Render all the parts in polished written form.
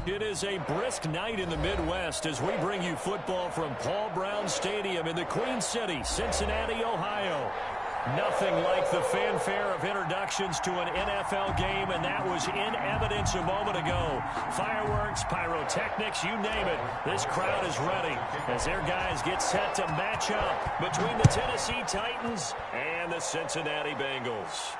It is a brisk night in the Midwest as we bring you football from Paul Brown Stadium in the Queen City, Cincinnati, Ohio. Nothing like the fanfare of introductions to an NFL game, and that was in evidence a moment ago. Fireworks, pyrotechnics, you name it. This crowd is ready as their guys get set to match up between the Tennessee Titans and the Cincinnati Bengals.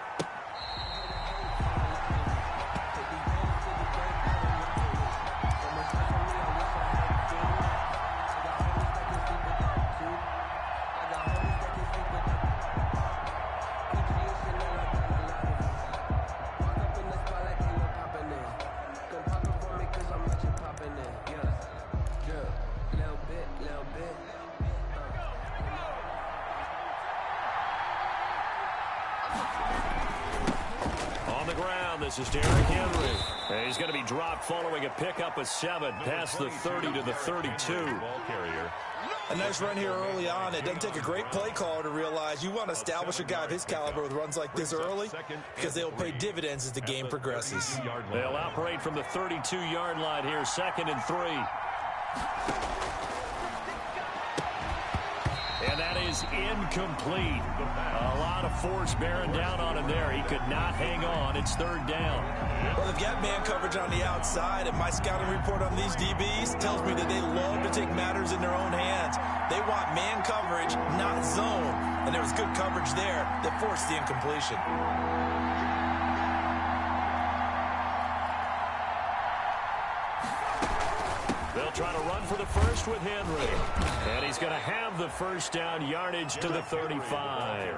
This is Derrick Henry. And he's going to be dropped following a pickup of 7 past the 30 to the 32. A nice run here early on. It doesn't take a great play caller to realize you want to establish a guy of his caliber with runs like this early because they will pay dividends as the game progresses. They'll operate from the 32-yard line here, 2nd and 3. And that is incomplete. A lot of force bearing down on him there. He could not hang on. It's 3rd down. Well, they've got man coverage on the outside, and my scouting report on these DBs tells me that they love to take matters in their own hands. They want man coverage, not zone. And there was good coverage there that forced the incompletion. They'll try to run for the first with Henry. And he's going to have the first down, yardage to the 35.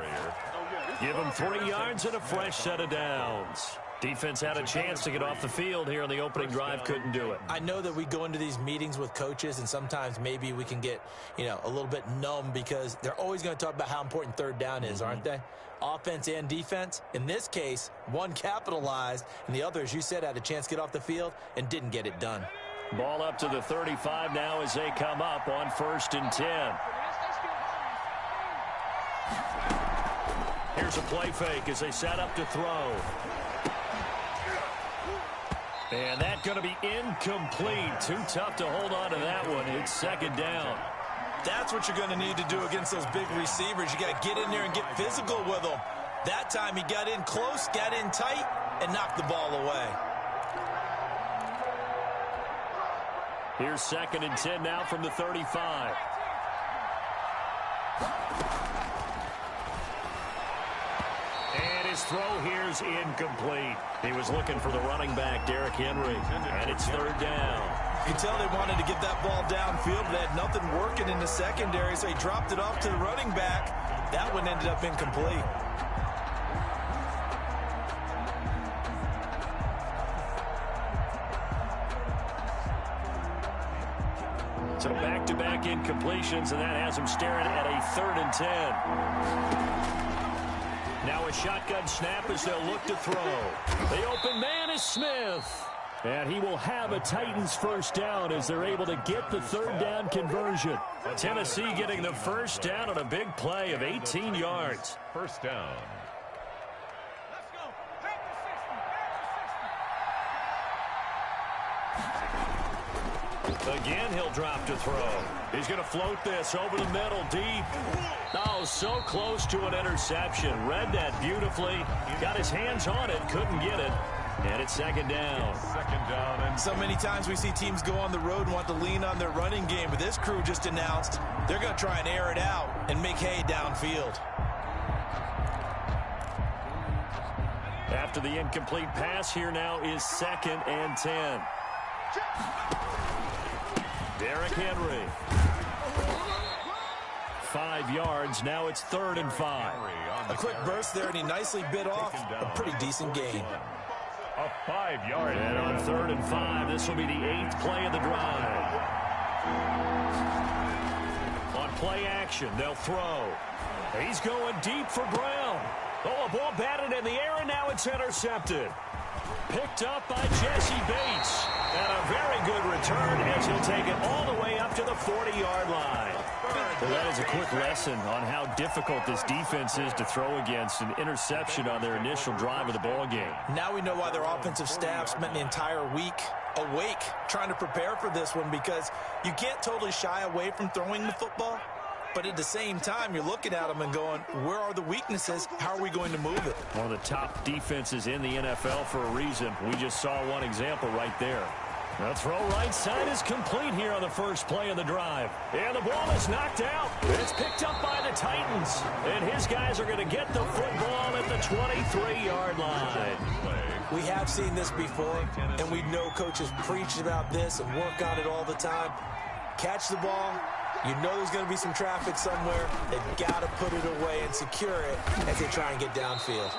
Give him 3 yards and a fresh set of downs. Defense had a chance to get off the field here on the opening drive, couldn't do it. I know that we go into these meetings with coaches, and sometimes maybe we can get, a little bit numb because they're always going to talk about how important 3rd down is, aren't they? Offense and defense. In this case, one capitalized, and the other, as you said, had a chance to get off the field and didn't get it done. Ball up to the 35 now as they come up on 1st and 10. Here's a play fake as they set up to throw. And that's going to be incomplete. Too tough to hold on to that one. It's 2nd down. That's what you're going to need to do against those big receivers. You got to get in there and get physical with them. That time he got in close, got in tight, and knocked the ball away. Here's 2nd and 10 now from the 35. And his throw here is incomplete. He was looking for the running back, Derrick Henry, and it's 3rd down. You can tell they wanted to get that ball downfield, but they had nothing working in the secondary, so he dropped it off to the running back. That one ended up incomplete. So back-to-back incompletions, and that has him staring at a 3rd and 10. Now a shotgun snap as they'll look to throw. The open man is Smith. And he will have a Titans first down as they're able to get the 3rd down conversion. Tennessee getting the first down on a big play of 18 yards. First down. Again, he'll drop to throw. He's going to float this over the middle, deep. Oh, so close to an interception. Read that beautifully. Got his hands on it, couldn't get it. And it's 2nd down. 2nd down. And so many times we see teams go on the road and want to lean on their running game, but this crew just announced they're going to try and air it out and make hay downfield. After the incomplete pass, here now is 2nd and 10. Derrick Henry. 5 yards. Now it's 3rd and 5. A quick burst there, and he nicely bit off a pretty decent gain. A 5-yard. And on 3rd and 5, this will be the 8th play of the drive. On play action, they'll throw. He's going deep for Brown. Oh, a ball batted in the air, and now it's intercepted. Picked up by Jesse Bates. And a very good return as he'll take it all the way up to the 40-yard line. Well, that is a quick lesson on how difficult this defense is to throw against. An interception on their initial drive of the ball game. Now we know why their offensive staff spent the entire week awake, trying to prepare for this one, because you can't totally shy away from throwing the football. But at the same time, you're looking at them and going, where are the weaknesses? How are we going to move it? One of the top defenses in the NFL for a reason. We just saw one example right there. The throw right side is complete here on the first play of the drive. And the ball is knocked out. It's picked up by the Titans. And his guys are going to get the football at the 23-yard line. We have seen this before, and we know coaches preach about this and work on it all the time. Catch the ball. You know there's going to be some traffic somewhere. They've got to put it away and secure it as they try and get downfield.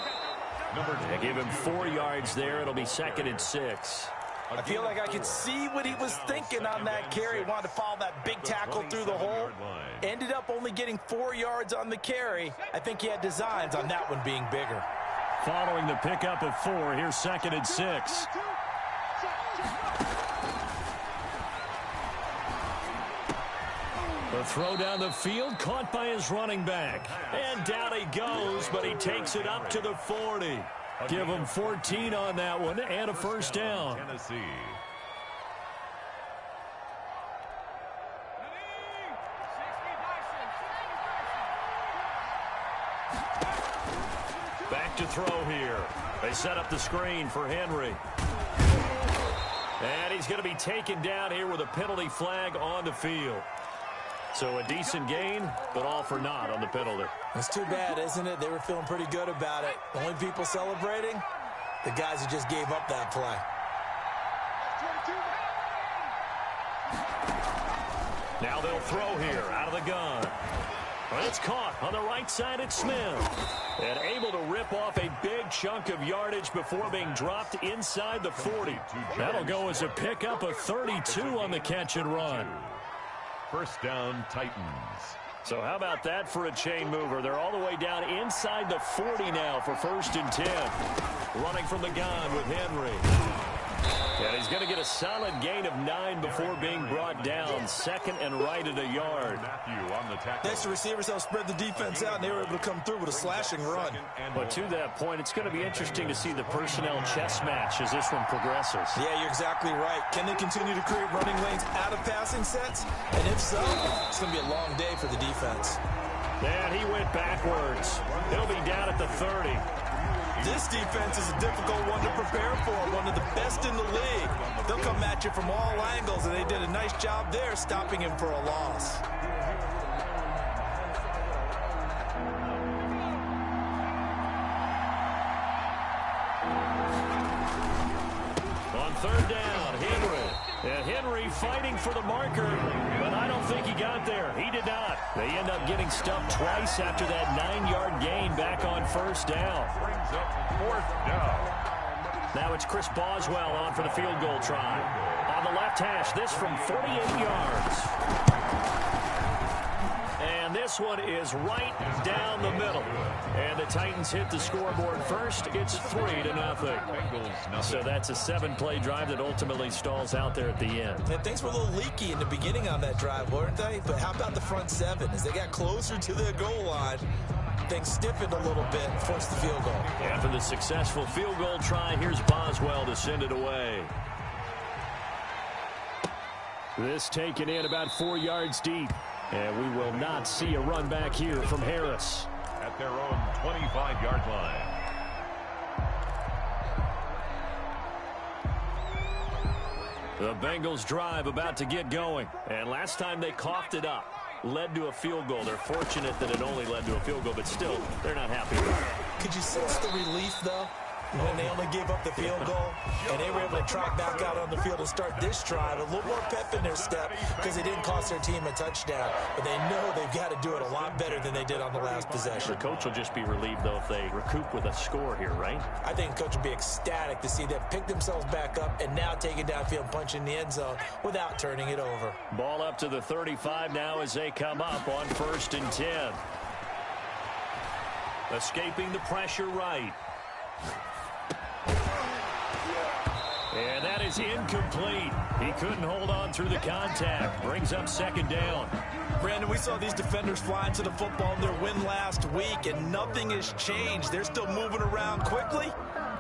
They give him 4 yards there. It'll be 2nd and 6. I feel like I could see what he was thinking on that carry. He wanted to follow that big tackle through the hole. Ended up only getting 4 yards on the carry. I think he had designs on that one being bigger. Following the pickup of 4, here's 2nd and 6. The throw down the field, caught by his running back. And down he goes, but he takes it up to the 40. Give him 14 on that one and a first down. Back to throw here. They set up the screen for Henry. And he's going to be taken down here with a penalty flag on the field. So a decent gain, but all for naught on the penalty. It's too bad, isn't it? They were feeling pretty good about it. The only people celebrating, the guys who just gave up that play. Now they'll throw here out of the gun. Well, it's caught on the right side at Smith. And able to rip off a big chunk of yardage before being dropped inside the 40. That'll go as a pickup of 32 on the catch and run. First down, Titans. So how about that for a chain mover? They're all the way down inside the 40 now for 1st and 10. Running from the gun with Henry. And he's going to get a solid gain of 9 before being brought down. 2nd and right at a yard. Next, the receivers helped spread the defense out, and they were able to come through with a slashing run. But to that point, it's going to be interesting to see the personnel chess match as this one progresses. Yeah, you're exactly right. Can they continue to create running lanes out of passing sets? And if so, it's going to be a long day for the defense. And he went backwards. He'll be down at the 30. This defense is a difficult one to prepare for, one of the best in the league. They'll come at you from all angles, and they did a nice job there stopping him for a loss. On 3rd down, Henry. And Henry fighting for the marker, but I don't think he got there. He did not. They end up getting stuffed twice after that 9-yard gain back on 1st down. Brings up 4th down. Now it's Chris Boswell on for the field goal try. On the left hash, this from 48 yards. And this one is right down the middle. And the Titans hit the scoreboard first. It's 3-0. So that's a 7-play drive that ultimately stalls out there at the end. And things were a little leaky in the beginning on that drive, weren't they? But how about the front 7? As they got closer to their goal line, things stiffened a little bit and forced the field goal. After the successful field goal try, here's Boswell to send it away. This taken in about 4 yards deep. And we will not see a run back here from Harris. At their own 25-yard line. The Bengals drive about to get going. And last time they coughed it up, led to a field goal. They're fortunate that it only led to a field goal, but still, they're not happy with it. Could you sense the relief, though, when they only gave up the field goal and they were able to trot back out on the field and start this drive? A little more pep in their step because they didn't cost their team a touchdown, but they know they've got to do it a lot better than they did on the last possession. The coach will just be relieved, though, if they recoup with a score here, right? I think the coach will be ecstatic to see them pick themselves back up and now take it downfield, punch in the end zone without turning it over. Ball up to the 35 now as they come up on 1st and 10. Escaping the pressure right. And that is incomplete. He couldn't hold on through the contact. Brings up 2nd down. Brandon, we saw these defenders flying to the football in their win last week, and nothing has changed. They're still moving around quickly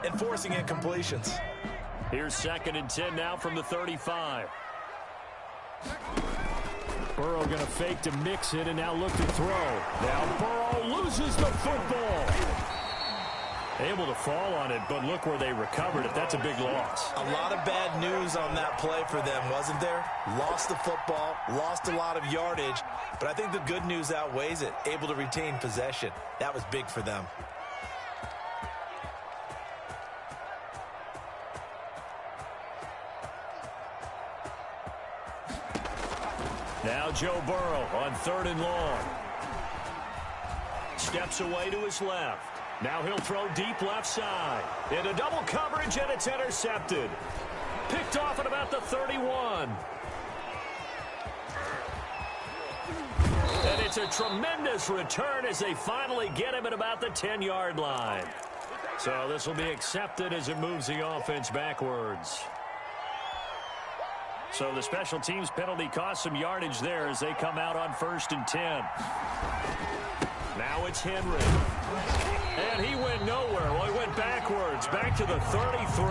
and forcing incompletions. Here's 2nd and 10 now from the 35. Burrow going to fake to mix it and now look to throw. Now Burrow loses the football. Able to fall on it, but look where they recovered it. That's a big loss. A lot of bad news on that play for them, wasn't there? Lost the football, lost a lot of yardage, but I think the good news outweighs it. Able to retain possession. That was big for them. Now Joe Burrow on 3rd and long. Steps away to his left. Now he'll throw deep left side. Into double coverage, and it's intercepted. Picked off at about the 31. And it's a tremendous return as they finally get him at about the 10-yard line. So this will be accepted as it moves the offense backwards. So the special teams penalty cost some yardage there as they come out on 1st and 10. Now it's Henry. And he went nowhere. Well, he went backwards, back to the 33.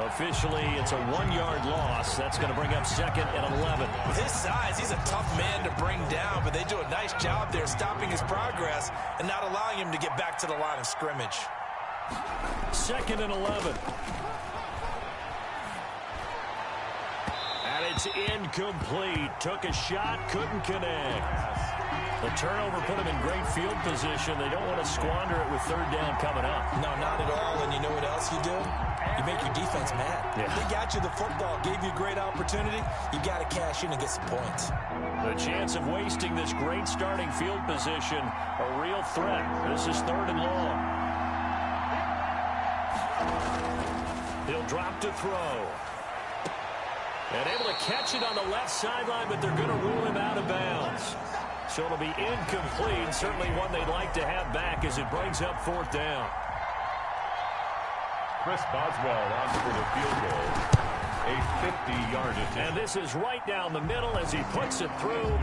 Officially, it's a 1-yard loss. That's going to bring up 2nd and 11. With his size, he's a tough man to bring down, but they do a nice job there stopping his progress and not allowing him to get back to the line of scrimmage. 2nd and 11. And it's incomplete. Took a shot, couldn't connect. The turnover put them in great field position. They don't want to squander it with 3rd down coming up. No, not at all. And you know what else you do? You make your defense mad. Yeah. They got you the football, gave you a great opportunity. You got to cash in and get some points. The chance of wasting this great starting field position, a real threat. This is 3rd and long. He'll drop to throw. And able to catch it on the left sideline, but they're going to rule him out of bounds. So it'll be incomplete. Certainly one they'd like to have back as it brings up 4th down. Chris Boswell on for the field goal. A 50-yard attempt. And this is right down the middle as he puts it through.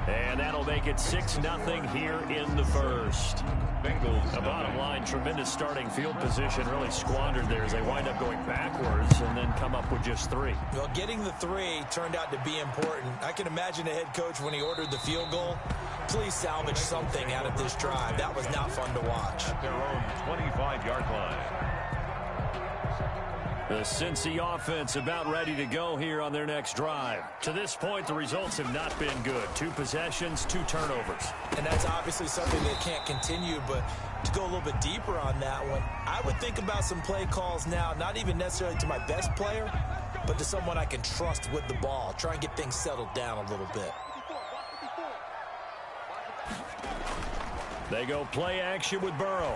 And that'll make it 6-0 here in the 1st. Bengals. The bottom line, tremendous starting field position, really squandered there as they wind up going backwards and then come up with just 3. Well, getting the 3 turned out to be important. I can imagine the head coach when he ordered the field goal. Please salvage something out of this drive. That was not fun to watch. At their own 25-yard line. The Cincy offense about ready to go here on their next drive. To this point, the results have not been good. 2 possessions, 2 turnovers. And that's obviously something that can't continue, but to go a little bit deeper on that one, I would think about some play calls now, not even necessarily to my best player, but to someone I can trust with the ball. Try and get things settled down a little bit. They go play action with Burrow.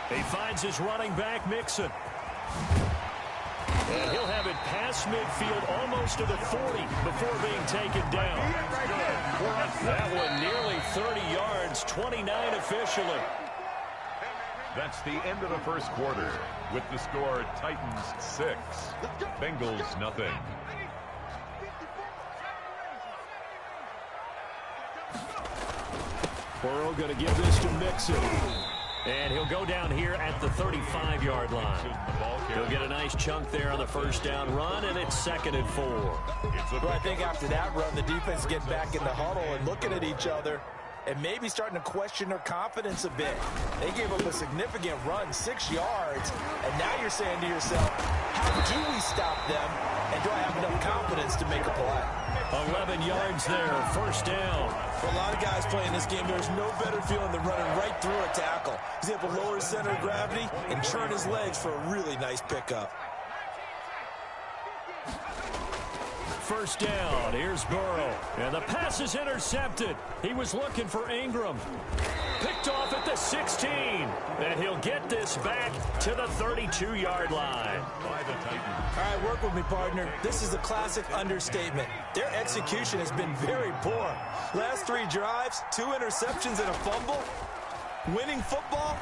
He finds his running back, Mixon. And he'll have it past midfield almost to the 40 before being taken down. That one nearly 30 yards, 29 officially. That's the end of the 1st quarter with the score Titans 6, Bengals nothing. Burrow going to give this to Mixon. And he'll go down here at the 35-yard line. He'll get a nice chunk there on the 1st down run, and it's 2nd and 4. Well, I think after that run, the defense getting back in the huddle and looking at each other and maybe starting to question their confidence a bit. They gave up a significant run, 6 yards, and now you're saying to yourself, how do we stop them, and do I have enough confidence to make a play? 11 yards there, 1st down. For a lot of guys playing this game, there's no better feeling than running right through a tackle. He's able to lower his center of gravity and turn his legs for a really nice pickup. 1st down, here's Burrow. And the pass is intercepted. He was looking for Ingram. Picked off at the 16. And he'll get this back to the 32-yard line. By the Titans. All right, work with me, partner. This is a classic understatement. Their execution has been very poor. Last 3 drives, 2 interceptions and a fumble. Winning football?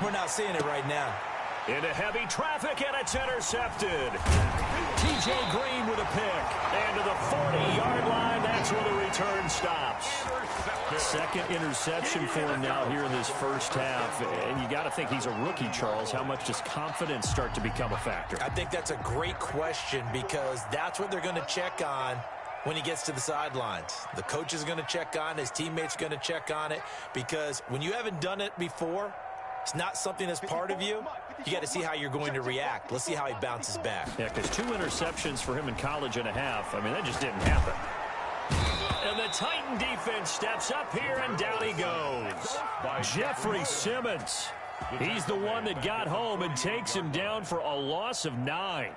We're not seeing it right now. Into heavy traffic, and it's intercepted. T.J. Green with a pick. And to the 40-yard line, that's where the return stops. Second interception for him now here in this first half. And you got to think he's a rookie, Charles. How much does confidence start to become a factor? I think that's a great question because that's what they're going to check on when he gets to the sidelines. The coach is going to check on, his teammates are going to check on it, because when you haven't done it before, it's not something that's part of you. You got to see how you're going to react. Let's see how he bounces back. Yeah, because 2 interceptions for him in college and a half. I mean, that just didn't happen. And the Titan defense steps up here, and down he goes. Jeffrey Simmons. He's the one that got home and takes him down for a loss of 9.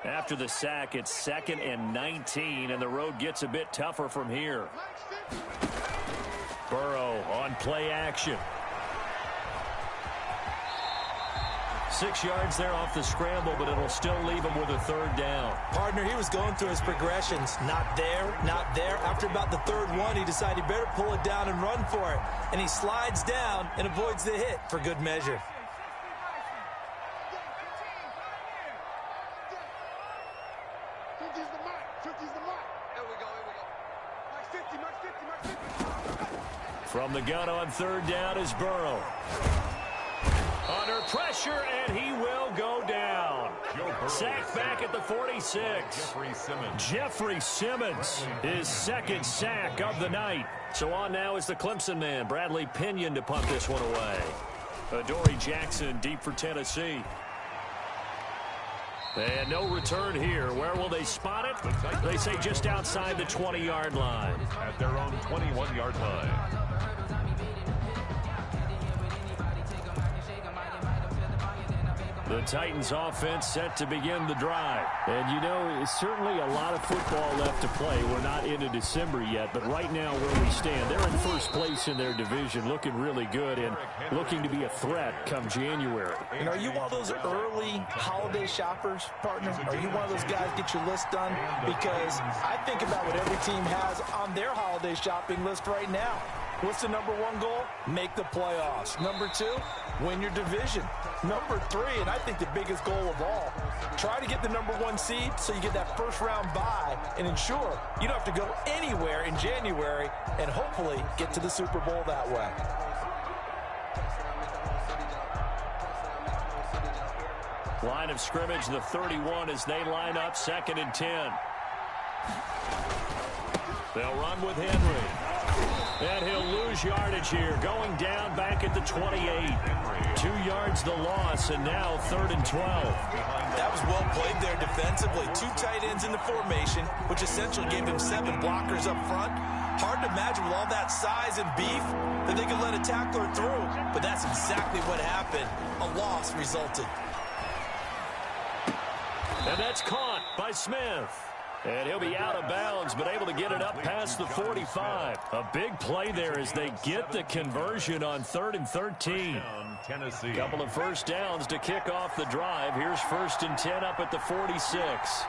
After the sack, it's 2nd and 19, and the road gets a bit tougher from here. Burrow on play action. 6 yards there off the scramble, but it'll still leave him with a 3rd down. Partner, he was going through his progressions. Not there, not there. After about the 3rd one, he decided he better pull it down and run for it. And he slides down and avoids the hit for good measure. From the gun on 3rd down is Burrow. Under pressure, and he will go down. Sacked back at the 46. Jeffrey Simmons, his 2nd sack of the night. So on now is the Clemson man, Bradley Pinion, to punt this one away. Adoree Jackson deep for Tennessee. And no return here. Where will they spot it? They say just outside the 20-yard line. At their own 21-yard line. The Titans offense set to begin the drive. And, you know, it's certainly a lot of football left to play. We're not into December yet, but right now where we stand, they're in first place in their division, looking really good and looking to be a threat come January. And are you one of those early holiday shoppers, partner? Are you one of those guys get your list done? Because I think about what every team has on their holiday shopping list right now. What's the number 1 goal? Make the playoffs. Number 2, win your division. Number 3, and I think the biggest goal of all, try to get the number 1 seed so you get that first-round bye and ensure you don't have to go anywhere in January and hopefully get to the Super Bowl that way. Line of scrimmage, the 31, as they line up 2nd and 10. They'll run with Henry. And he'll lose yardage here, going down back at the 28. 2 yards the loss, and now 3rd and 12. That was well played there defensively. 2 tight ends in the formation, which essentially gave him 7 blockers up front. Hard to imagine with all that size and beef that they could let a tackler through, but that's exactly what happened. A loss resulted. And that's caught by Smith. And he'll be out of bounds, but able to get it up past the 45. A big play there as they get the conversion on 3rd and 13. Tennessee. Couple of first downs to kick off the drive. Here's 1st and 10 up at the 46.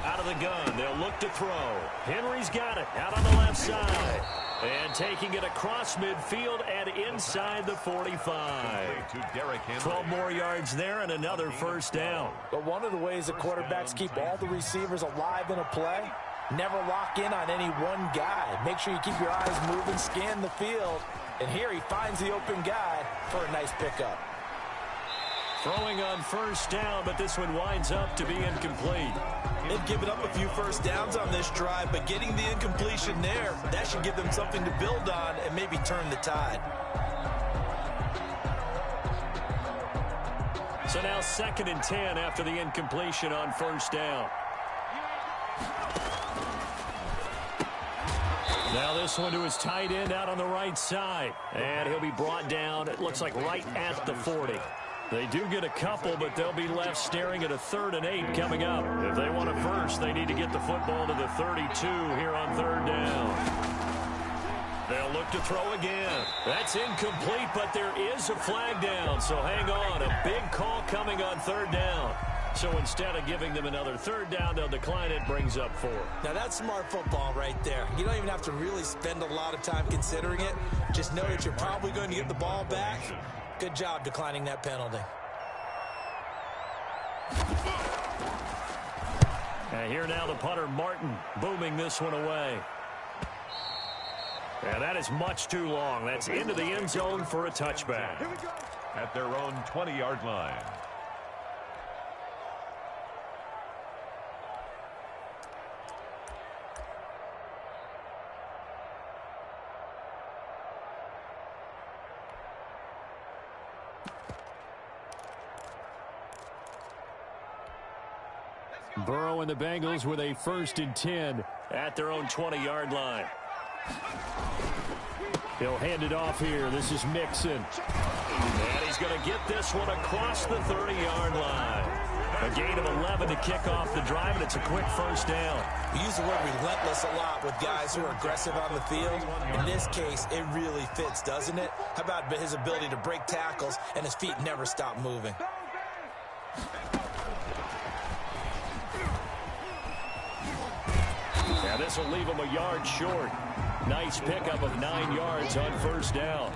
Out of the gun, they'll look to throw. Henry's got it out on the left side. And taking it across midfield and inside the 45. 12 more yards there and another first down. But one of the ways that quarterbacks keep all the receivers alive in a play, never lock in on any one guy. Make sure you keep your eyes moving, scan the field. And here he finds the open guy for a nice pickup. Throwing on first down, but this one winds up to be incomplete. They've given up a few first downs on this drive, but getting the incompletion there, that should give them something to build on and maybe turn the tide. So now 2nd and 10 after the incompletion on first down. Now this one to his tight end out on the right side. And he'll be brought down, it looks like right at the 40. They do get a couple, but they'll be left staring at a 3rd and 8 coming up. If they want a first, they need to get the football to the 32 here on 3rd down. They'll look to throw again. That's incomplete, but there is a flag down, so hang on. A big call coming on 3rd down. So instead of giving them another third down, they'll decline it, brings up 4. Now that's smart football right there. You don't even have to really spend a lot of time considering it. Just know that you're probably going to get the ball back. Good job declining that penalty. And here now the punter, Martin, booming this one away. And that is much too long. That's into the end zone for a touchback. At their own 20-yard line. Burrow and the Bengals with a 1st and 10 at their own 20-yard line. He'll hand it off here. This is Mixon. And he's going to get this one across the 30-yard line. A gain of 11 to kick off the drive, and it's a quick 1st down. We use the word relentless a lot with guys who are aggressive on the field. In this case, it really fits, doesn't it? How about his ability to break tackles and his feet never stop moving? Yeah, this will leave him a yard short. Nice pickup of 9 yards on 1st down.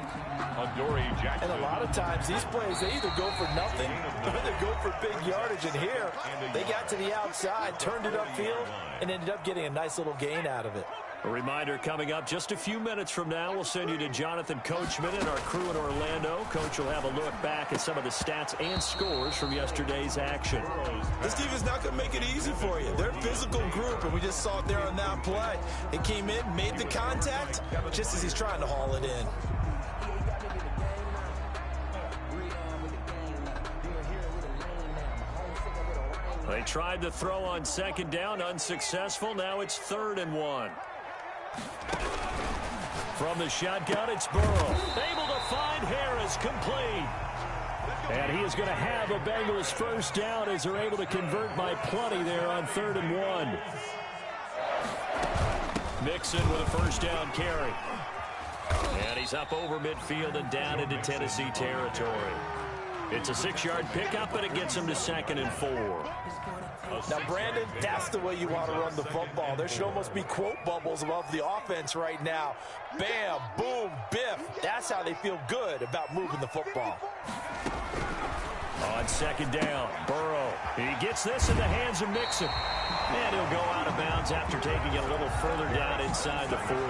And a lot of times these plays, they either go for nothing or they go for big yardage. And here, they got to the outside, turned it upfield, and ended up getting a nice little gain out of it. A reminder coming up just a few minutes from now, we'll send you to Jonathan Coachman and our crew in Orlando. Coach will have a look back at some of the stats and scores from yesterday's action. This defense not going to make it easy for you. They're a physical group, and we just saw it there on that play. It came in, made the contact, just as he's trying to haul it in. They tried to throw on 2nd down, unsuccessful. Now it's 3rd and 1. From the shotgun, it's Burrow. Able to find Harris, complete. And he is going to have a Bengals 1st down as they're able to convert by plenty there on 3rd and 1. Mixon with a 1st down carry. And he's up over midfield and down into Tennessee territory. It's a 6-yard pickup, but it gets him to 2nd and 4. Now, Brandon, that's the way you want to run the football. There should almost be quote bubbles above the offense right now. Bam, boom, biff. That's how they feel good about moving the football. On 2nd down, Burrow. He gets this in the hands of Mixon. And he'll go out of bounds after taking it a little further down inside the 40.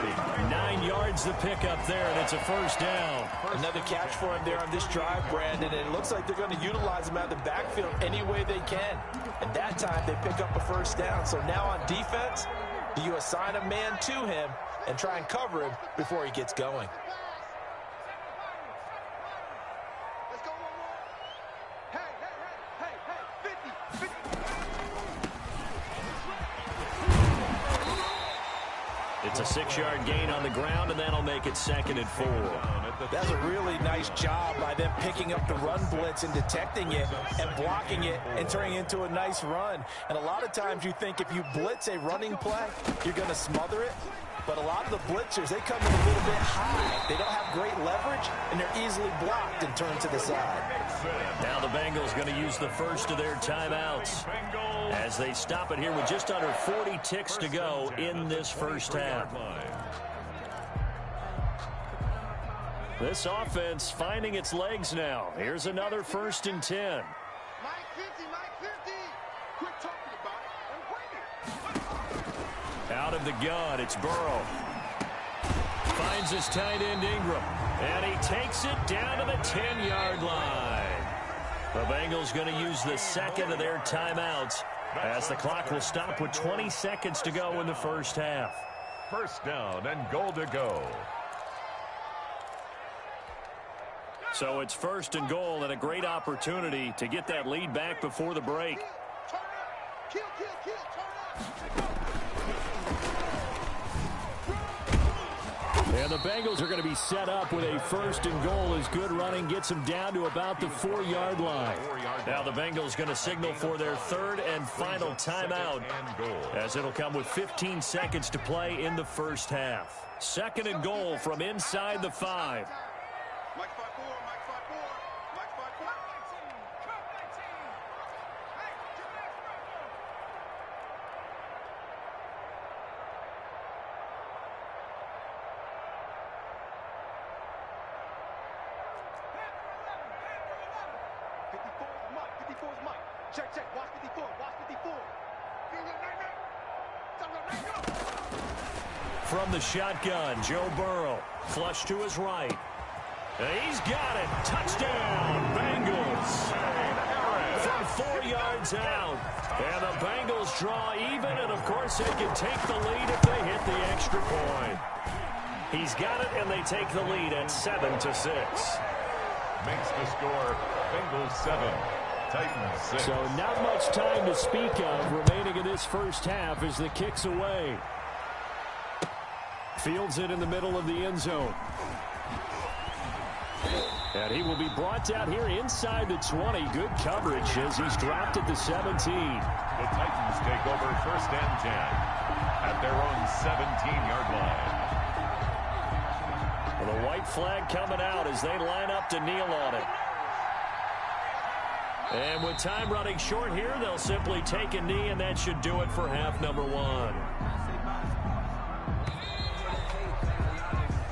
9 yards to pick up there, and it's a 1st down. Another catch for him there on this drive, Brandon, and it looks like they're going to utilize him out of the backfield any way they can. And that time, they pick up a 1st down. So now on defense, do you assign a man to him and try and cover him before he gets going? It's a 6-yard gain on the ground, and that'll make it 2nd and 4. That's a really nice job by them picking up the run blitz and detecting it and blocking it and turning it into a nice run. And a lot of times you think if you blitz a running play, you're going to smother it. But a lot of the blitzers, they come in a little bit high. They don't have great leverage, and they're easily blocked and turned to the side. Now the Bengals going to use the first of their timeouts as they stop it here with just under 40 ticks to go in this 1st half. This offense finding its legs now. Here's another 1st and 10. Out of the gun, it's Burrow. Finds his tight end Ingram. And he takes it down to the 10-yard line. The Bengals going to use the 2nd of their timeouts as the clock will stop with 20 seconds to go in the 1st half. 1st down and goal to go. So it's 1st and goal and a great opportunity to get that lead back before the break. And the Bengals are going to be set up with a 1st and goal as good running gets them down to about the 4-yard line. Now the Bengals going to signal for their 3rd and final timeout as it'll come with 15 seconds to play in the 1st half. 2nd and goal from inside the 5. Check. Watch 54. Watch 54. From the shotgun, Joe Burrow. Flush to his right. He's got it. Touchdown, Bengals. From 4 yards out. And the Bengals draw even, and of course they can take the lead if they hit the extra point. He's got it, and they take the lead at 7-6. Makes the score Bengals 7, Titans 6. So not much time to speak of remaining in this first half as the kick's away. Fields it in the middle of the end zone. And he will be brought down here inside the 20. Good coverage as he's dropped at the 17. The Titans take over 1st and 10 at their own 17-yard line. Well, the white flag coming out as they line up to kneel on it. And with time running short here, they'll simply take a knee, and that should do it for half number 1.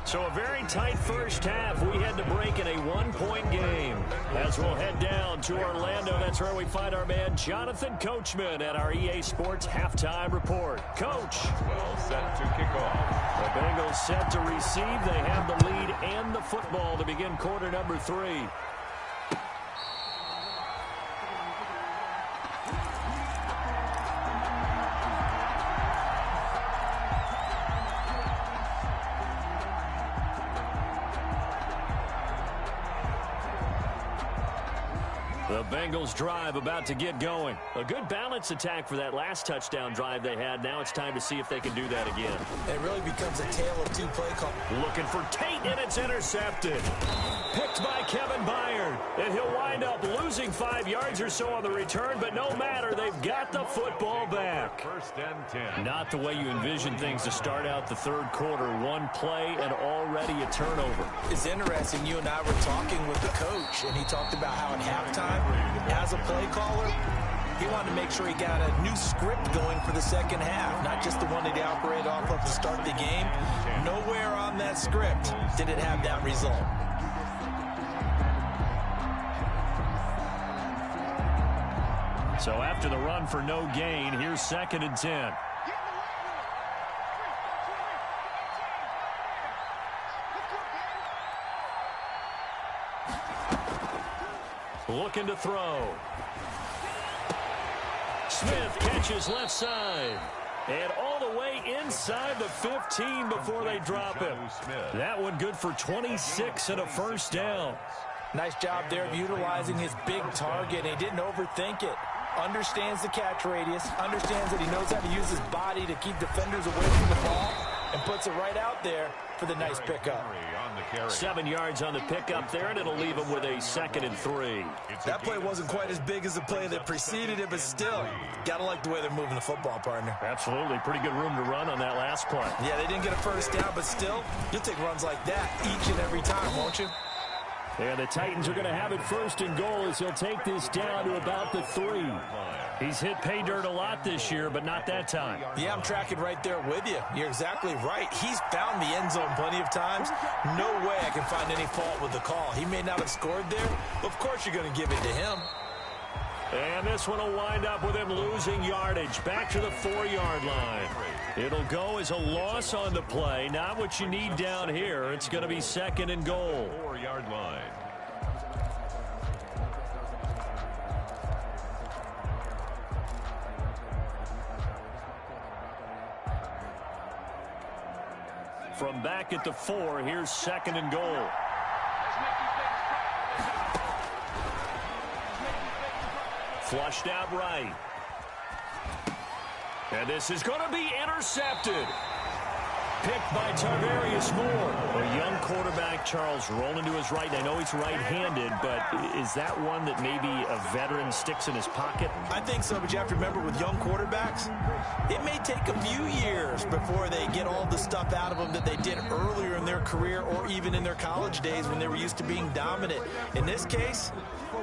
So a very tight first half. We had to break in a 1-point game. As we'll head down to Orlando, that's where we find our man Jonathan Coachman at our EA Sports Halftime Report. Coach. Well set to kick off. The Bengals set to receive. They have the lead and the football to begin quarter number 3. The Bengals drive about to get going. A good balance attack for that last touchdown drive they had. Now it's time to see if they can do that again. It really becomes a tale of two play calls. Looking for Tate, and it's intercepted. Picked by Kevin Byard. And he'll wind up losing 5 yards or so on the return, but no matter, they've got the football back. 1st and 10. Not the way you envision things to start out the third quarter. One play and already a turnover. It's interesting. You and I were talking with the coach, and he talked about how at halftime, as a play caller, he wanted to make sure he got a new script going for the second half, not just the one that he operated off of to start the game. Nowhere on that script did it have that result. So after the run for no gain, here's 2nd and 10. Looking to throw. Smith catches left side. And all the way inside the 15 before they drop him. That one good for 26 and a first down. Nice job there of utilizing his big target. He didn't overthink it. Understands the catch radius. Understands that he knows how to use his body to keep defenders away from the ball. And puts it right out there for the nice pickup. 7 yards on the pickup there, and it'll leave him with a 2nd and 3. That play wasn't quite as big as the play that preceded it, but still, gotta like the way they're moving the football, partner. Absolutely. Pretty good room to run on that last play. Yeah, they didn't get a first down, but still, you'll take runs like that each and every time, won't you? And the Titans are going to have it 1st and goal as he'll take this down to about the 3. He's hit pay dirt a lot this year, but not that time. Yeah, I'm tracking right there with you. You're exactly right. He's found the end zone plenty of times. No way I can find any fault with the call. He may not have scored there, but of course you're going to give it to him. And this one will wind up with him losing yardage back to the 4-yard line. It'll go as a loss on the play. Not what you need down here. It's going to be 2nd and goal. 4-yard line. From back at the 4, here's 2nd and goal. Flushed out right. And this is going to be intercepted. Picked by Tarvarius Moore. A young quarterback, Charles, rolling to his right. I know he's right-handed, but is that one that maybe a veteran sticks in his pocket? I think so, but you have to remember with young quarterbacks, it may take a few years before they get all the stuff out of them that they did earlier in their career or even in their college days when they were used to being dominant. In this case,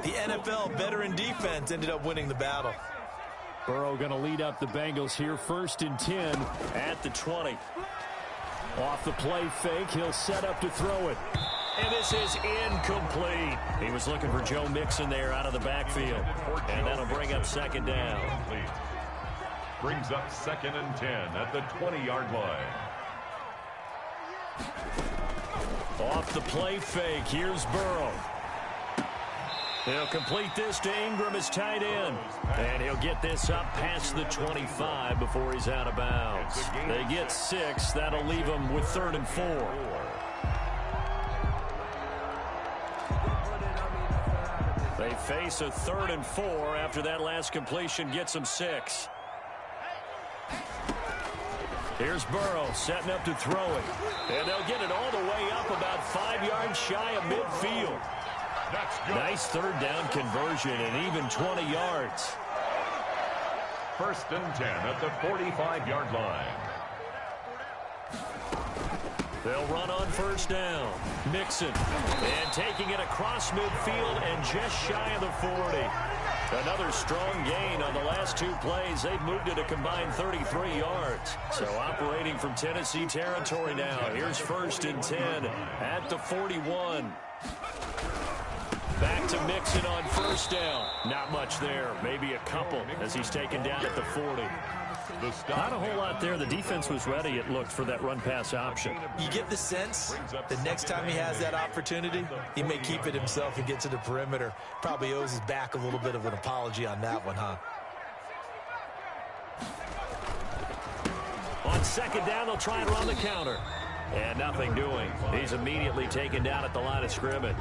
the NFL veteran defense ended up winning the battle. Burrow going to lead up the Bengals here, 1st and 10 at the 20. Off the play fake, he'll set up to throw it. And this is incomplete. He was looking for Joe Mixon there out of the backfield. And that'll bring up second down. Brings up 2nd and 10 at the 20-yard line. Off the play fake, here's Burrow. He'll complete this to Ingram as tight end. And he'll get this up past the 25 before he's out of bounds. They get 6. That'll leave them with 3rd and 4. They face a 3rd and 4 after that last completion gets them 6. Here's Burrow setting up to throw it. And they'll get it all the way up about 5 yards shy of midfield. That's good. Nice 3rd down conversion and even 20 yards. 1st and 10 at the 45-yard line. They'll run on 1st down. Mixon. And taking it across midfield and just shy of the 40. Another strong gain on the last 2 plays. They've moved it a combined 33 yards. So operating from Tennessee territory now. Here's 1st and 10 at the 41. Back to Mixon on 1st down. Not much there. Maybe a couple as he's taken down at the 40. Not a whole lot there. The defense was ready, it looked, for that run-pass option. You get the sense the next time he has that opportunity, he may keep it himself and get to the perimeter. Probably owes his back a little bit of an apology on that one, huh? On 2nd down, they'll try and run the counter. And nothing doing. He's immediately taken down at the line of scrimmage.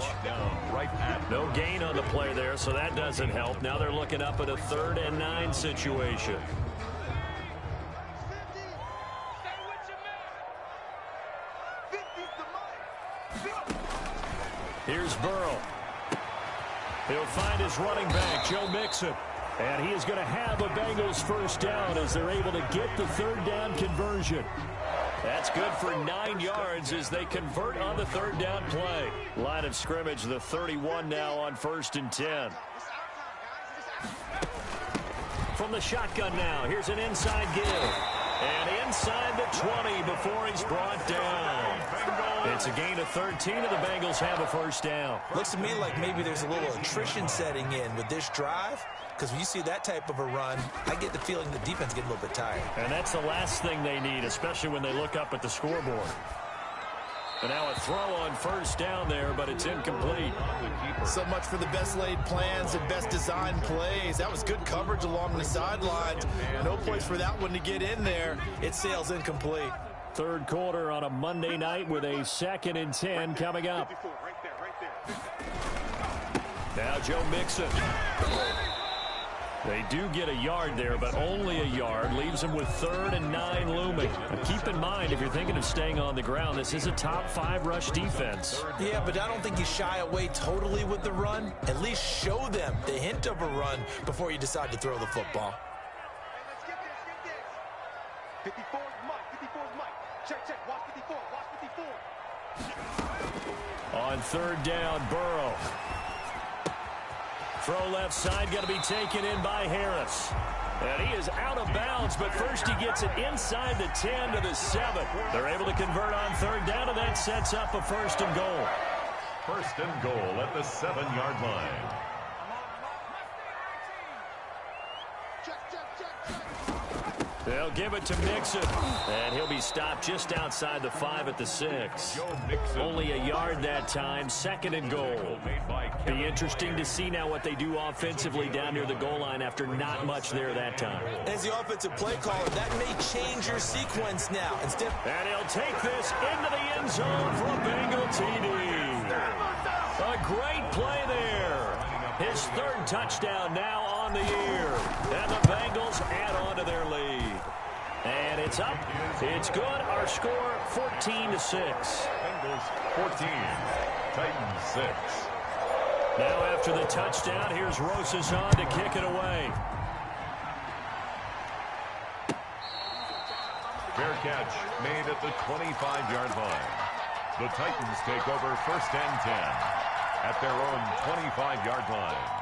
No gain on the play there, so that doesn't help. Now they're looking up at a 3rd and 9 situation. Here's Burrow. He'll find his running back, Joe Mixon. And he is going to have a Bengals 1st down as they're able to get the 3rd down conversion. That's good for 9 yards as they convert on the 3rd down play. Line of scrimmage, the 31 now on 1st and 10. From the shotgun now, here's an inside give. And inside the 20 before he's brought down. It's a gain of 13, and the Bengals have a 1st down. Looks to me like maybe there's a little attrition setting in with this drive. Because when you see that type of a run, I get the feeling the defense gets a little bit tired. And that's the last thing they need, especially when they look up at the scoreboard. And now a throw on 1st down there, but it's incomplete. So much for the best laid plans and best designed plays. That was good coverage along the sidelines. No place for that one to get in there. It sails incomplete. 3rd quarter on a Monday night with a 2nd and 10 coming up. Now Joe Mixon. They do get a yard there, but only a yard. Leaves them with 3rd and 9 looming. Now keep in mind, if you're thinking of staying on the ground, this is a top 5 rush defense. Yeah, but I don't think you shy away totally with the run. At least show them the hint of a run before you decide to throw the football. 54 is Mike. 54 is Mike. Check. Watch 54. Watch 54. On 3rd down, Burrow. Throw left side, going to be taken in by Harris. And he is out of bounds, but first he gets it inside the 10 to the 7. They're able to convert on 3rd down, and that sets up a 1st and goal. 1st and goal at the 7-yard line. They'll give it to Mixon, and he'll be stopped just outside the 5 at the 6. Only a yard that time, 2nd and goal. Be interesting to see now what they do offensively down near the goal line after not much there that time. As the offensive play caller, that may change your sequence now. And he'll take this into the end zone for a Bengal TD. A great play there. His 3rd touchdown now on the year. And the Bengals add on to their lead. And it's up. It's good. Our score, 14-6. Bengals 14, Titans 6. Now after the touchdown, here's Rosas on to kick it away. Fair catch made at the 25-yard line. The Titans take over 1st and 10 at their own 25-yard line.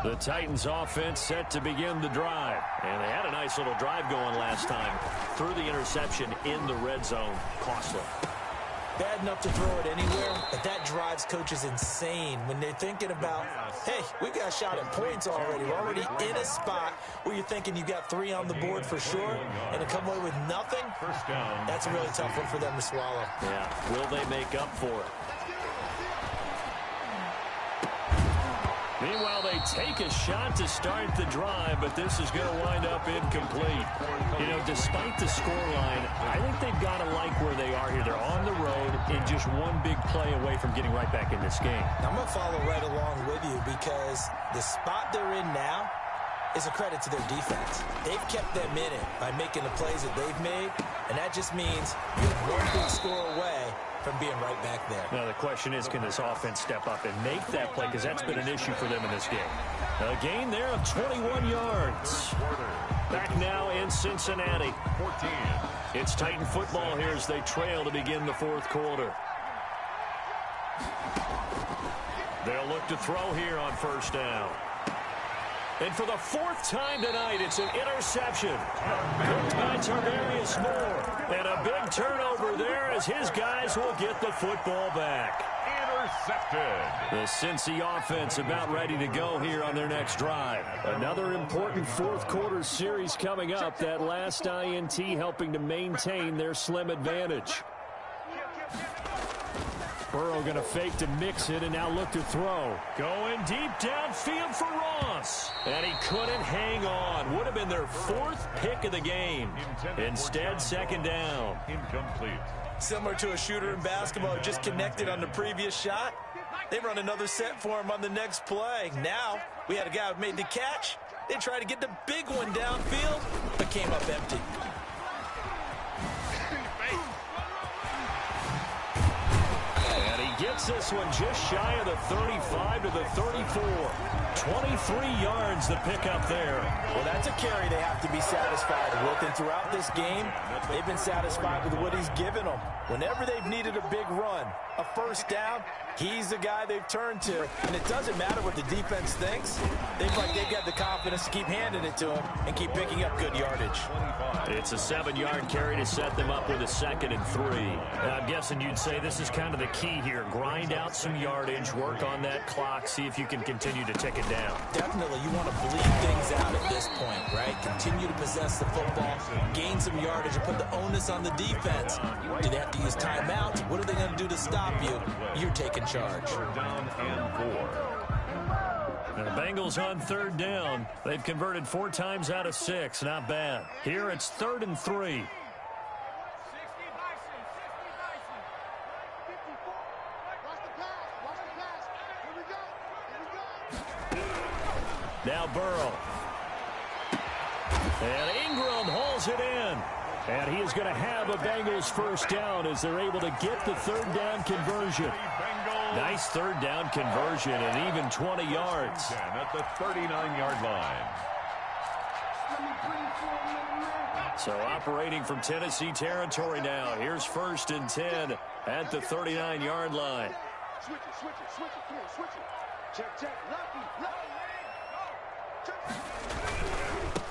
The Titans offense set to begin the drive. And they had a nice little drive going last time. Threw the interception in the red zone. Costly. Bad enough to throw it anywhere, but that drives coaches insane when they're thinking about, hey, we got a shot at points already. We're already in a spot where you're thinking you got 3 on the board for sure, and to come away with nothing, that's a really tough one for them to swallow. Yeah, will they make up for it? Meanwhile, they take a shot to start the drive, but this is going to wind up incomplete. You know, despite the scoreline, I think they've got to like where they are here. They're on the road and just one big play away from getting right back in this game. I'm going to follow right along with you because the spot they're in now is a credit to their defense. They've kept them in it by making the plays that they've made, and that just means you're one big score away from being right back there. Now, the question is, can this offense step up and make that play? Because that's been an issue for them in this game. A gain there of 21 yards. Back now in Cincinnati. 14. It's Titan football here as they trail to begin the fourth quarter. They'll look to throw here on first down. And for the 4th time tonight, it's an interception. Hooked by Tarvarius Moore. And a big turnover there as his guys will get the football back. Intercepted. The Cincy offense about ready to go here on their next drive. Another important fourth quarter series coming up. That last INT helping to maintain their slim advantage. Burrow going to fake to mix it and now look to throw. Going deep downfield for Ross. And he couldn't hang on. Would have been their 4th pick of the game. Instead, second down. Incomplete. Similar to a shooter in basketball, just connected on the previous shot. They run another set for him on the next play. Now, we had a guy who made the catch. They tried to get the big one downfield, but came up empty. Gets this one just shy of the 35 to the 34. 23 yards the pickup there. Well, that's a carry they have to be satisfied with. And throughout this game, they've been satisfied with what he's given them. Whenever they've needed a big run, a first down, he's the guy they've turned to. And it doesn't matter what the defense thinks. They've got the confidence to keep handing it to him and keep picking up good yardage. It's a 7-yard carry to set them up with a 2nd and 3. I'm guessing you'd say this is kind of the key here. Grind out some yardage, work on that clock, see if you can continue to tick it down. Definitely, you want to bleed things out at this point, right? Continue to possess the football, gain some yardage, and put the onus on the defense. Do they have to use timeouts? What are they going to do to stop you? You're taking charge. Down and 4. And the Bengals on 3rd down. They've converted 4 times out of 6. Not bad. Here it's 3rd and 3. Now Burrow. And Ingram hauls it in. And he is going to have a Bengals first down as they're able to get the 3rd down conversion. Nice 3rd down conversion and even 20 yards. At the 39-yard line. So operating from Tennessee territory now. Here's 1st and 10 at the 39-yard line. Switch it, switch it, switch it. Come on, switch it. Check, check. Lefty, lefty.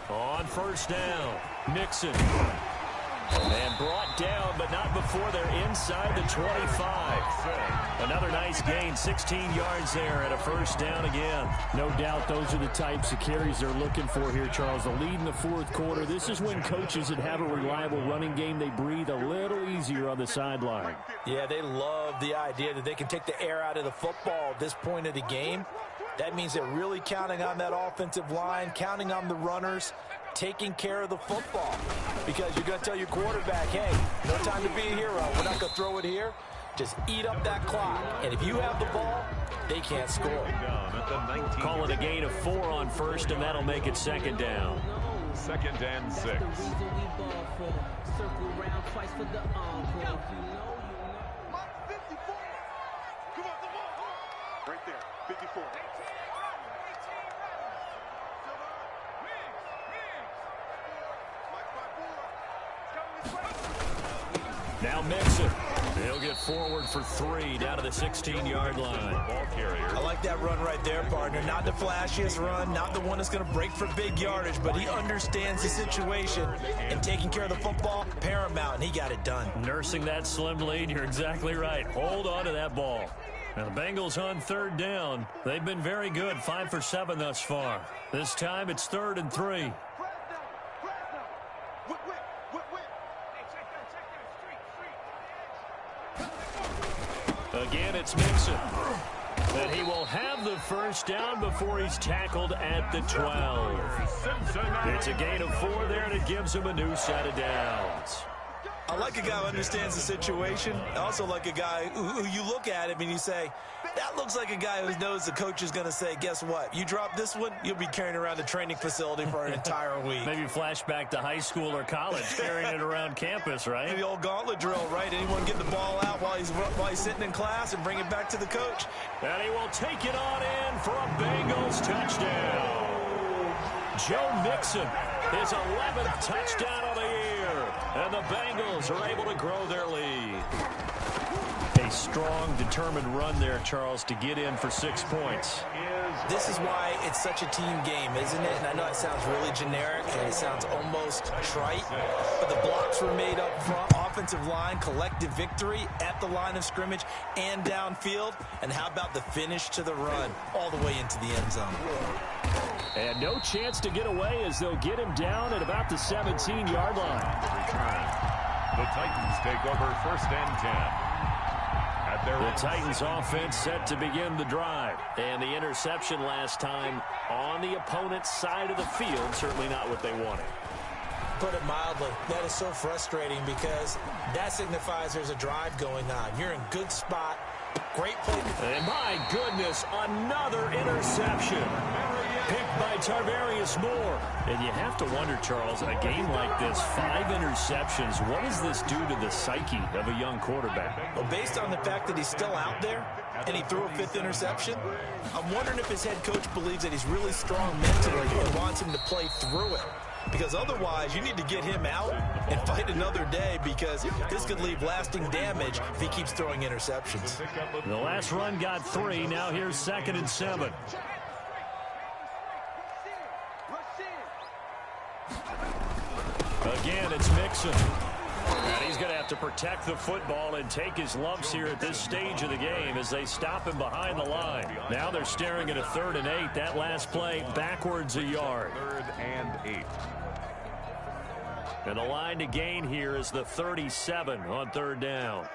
On first down, Nixon. And brought down, but not before they're inside the 25. Another nice gain, 16 yards there at a first down again. No doubt those are the types of carries they're looking for here, Charles. The lead in the fourth quarter. This is when coaches that have a reliable running game, they breathe a little easier on the sideline. Yeah, they love the idea that they can take the air out of the football at this point of the game. That means they're really counting on that offensive line, counting on the runners, taking care of the football. Because you're going to tell your quarterback, hey, no time to be a hero. We're not going to throw it here. Just eat up that clock. And if you have the ball, they can't score. Call it a gain of 4 on first, and that'll make it 2nd down. 2nd and 6. Right there, 54. Now Mixon. He'll get forward for 3 down to the 16-yard line. Ball carrier. I like that run right there, partner. Not the flashiest run, not the one that's going to break for big yardage, but he understands the situation, and taking care of the football, paramount, and he got it done. Nursing that slim lead, you're exactly right. Hold on to that ball. Now the Bengals on 3rd down. They've been very good, 5 for 7 thus far. This time it's 3rd and 3. Again, it's Mixon. And he will have the first down before he's tackled at the 12. It's a gain of 4 there, and it gives him a new set of downs. I like a guy who understands the situation. I also like a guy who you look at him and you say, that looks like a guy who knows the coach is going to say, guess what? You drop this one, you'll be carrying around the training facility for an entire week. Maybe flashback to high school or college, carrying it around campus, right? The old gauntlet drill, right? Anyone get the ball out while he's sitting in class and bring it back to the coach. And he will take it on in for a Bengals touchdown. Joe Mixon, his 11th touchdown of the year. And the Bengals are able to grow their lead. A strong, determined run there, Charles, to get in for 6 points. This is why it's such a team game, isn't it? And I know it sounds really generic and it sounds almost trite, but the blocks were made up front, offensive line, collective victory at the line of scrimmage and downfield. And how about the finish to the run all the way into the end zone? And no chance to get away as they'll get him down at about the 17-yard line. The Titans take over 1st and 10. The Titans offense set to begin the drive. And the interception last time on the opponent's side of the field, certainly not what they wanted. Put it mildly, that is so frustrating because that signifies there's a drive going on. You're in good spot. Great play. And my goodness, another interception. Picked by Tarvarius Moore. And you have to wonder, Charles, a game like this, 5 interceptions, what does this do to the psyche of a young quarterback? Well, based on the fact that he's still out there and he threw a 5th interception, I'm wondering if his head coach believes that he's really strong mentally and wants him to play through it. Because otherwise, you need to get him out and fight another day because this could leave lasting damage if he keeps throwing interceptions. The last run got 3. Now here's 2nd and 7. Again, it's Mixon. And he's going to have to protect the football and take his lumps here at this stage of the game as they stop him behind the line. Now they're staring at a 3rd and 8. That last play backwards a yard. 3rd and 8. And the line to gain here is the 37 on 3rd down.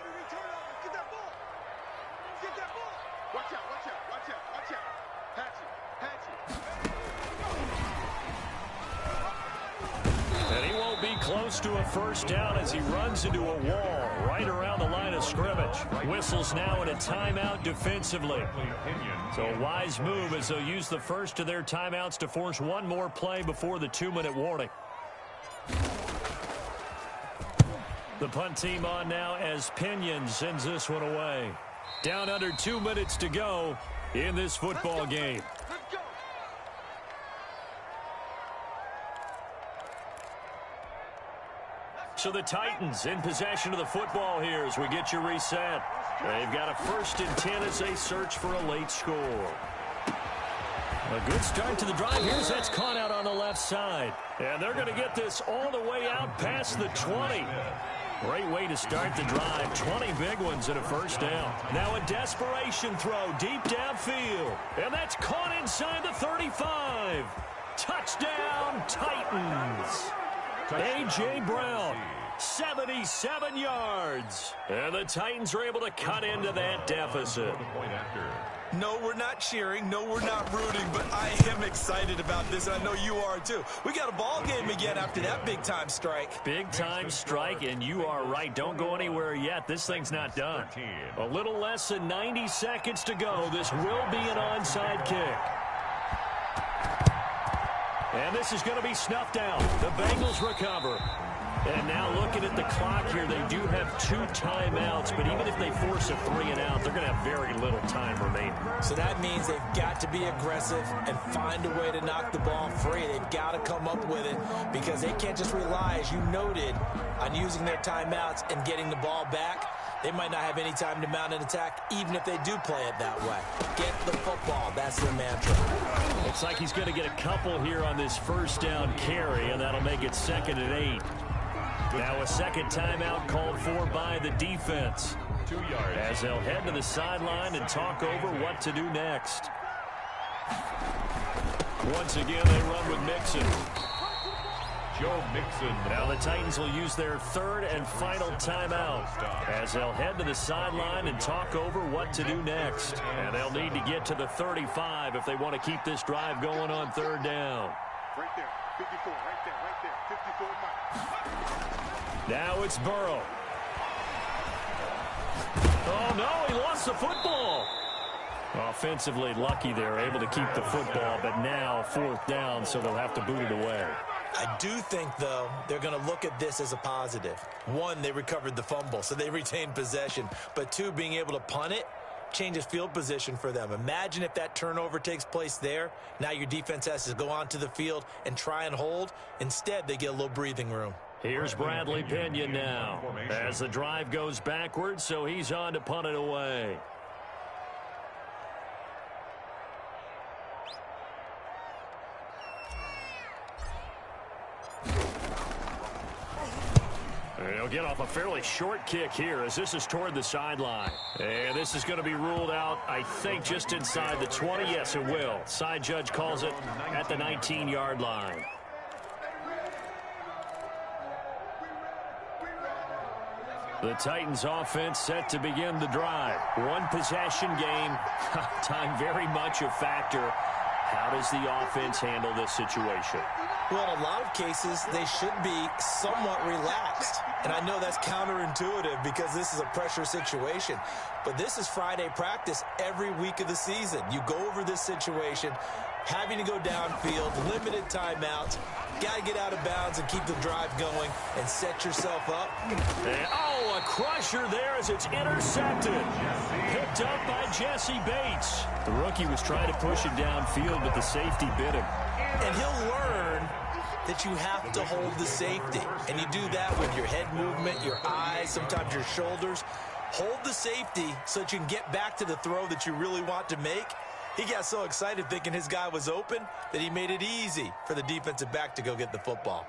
And he won't be close to a first down as he runs into a wall right around the line of scrimmage. Whistles now in a timeout defensively. So a wise move as they'll use the first of their timeouts to force one more play before the 2-minute warning. The punt team on now as Pinion sends this one away. Down under 2 minutes to go in this football game. So the Titans in possession of the football here as we get you reset. They've got a 1st and 10 as they search for a late score. A good start to the drive. Here's that's caught out on the left side. And they're going to get this all the way out past the 20. Great way to start the drive. 20 big ones and a first down. Now a desperation throw deep downfield. And that's caught inside the 35. Touchdown, Titans. A.J. Brown, 77 yards. And the Titans are able to cut into that deficit. No, we're not cheering. No, we're not rooting. But I am excited about this, and I know you are too. We got a ball game again after that big-time strike. Big-time strike, and you are right. Don't go anywhere yet. This thing's not done. A little less than 90 seconds to go. This will be an onside kick. And this is going to be snuffed out. The Bengals recover. And now looking at the clock here, they do have 2 timeouts, but even if they force a 3-and-out, they're going to have very little time remaining. So that means they've got to be aggressive and find a way to knock the ball free. They've got to come up with it because they can't just rely, as you noted, on using their timeouts and getting the ball back. They might not have any time to mount an attack, even if they do play it that way. Get the football. That's their mantra. Looks like he's going to get a couple here on this first down carry, and that'll make it 2nd and 8. Now a second timeout called for by the defense. 2 yards. As they'll head to the sideline and talk over what to do next. Once again, they run with Mixon. Joe Mixon. Now the Titans will use their 3rd and final timeout as they'll head to the sideline and talk over what to do next. And they'll need to get to the 35 if they want to keep this drive going on 3rd down. Right there, 54, right there, 54 Mike. Now it's Burrow. Oh, no, he lost the football. Offensively lucky they're able to keep the football, but now 4th down, so they'll have to boot it away. I do think, though, they're going to look at this as a positive. 1, they recovered the fumble, so they retained possession. But 2, being able to punt it changes field position for them. Imagine if that turnover takes place there. Now your defense has to go onto the field and try and hold. Instead, they get a little breathing room. Here's Bradley Pinion now as the drive goes backwards, so he's on to punt it away. He'll get off a fairly short kick here as this is toward the sideline. And this is going to be ruled out, I think, just inside the 20. Yes, it will. Side judge calls it at the 19-yard line. The Titans offense set to begin the drive. 1 possession game. Time very much a factor. How does the offense handle this situation? Well, in a lot of cases, they should be somewhat relaxed. And I know that's counterintuitive because this is a pressure situation. But this is Friday practice every week of the season. You go over this situation, having to go downfield, limited timeouts, got to get out of bounds and keep the drive going and set yourself up. And, oh, a crusher there as it's intercepted. Picked up by Jesse Bates. The rookie was trying to push it downfield, but the safety bit him. And he'll learn that you have to hold the safety. And you do that with your head movement, your eyes, sometimes your shoulders. Hold the safety so that you can get back to the throw that you really want to make. He got so excited thinking his guy was open that he made it easy for the defensive back to go get the football.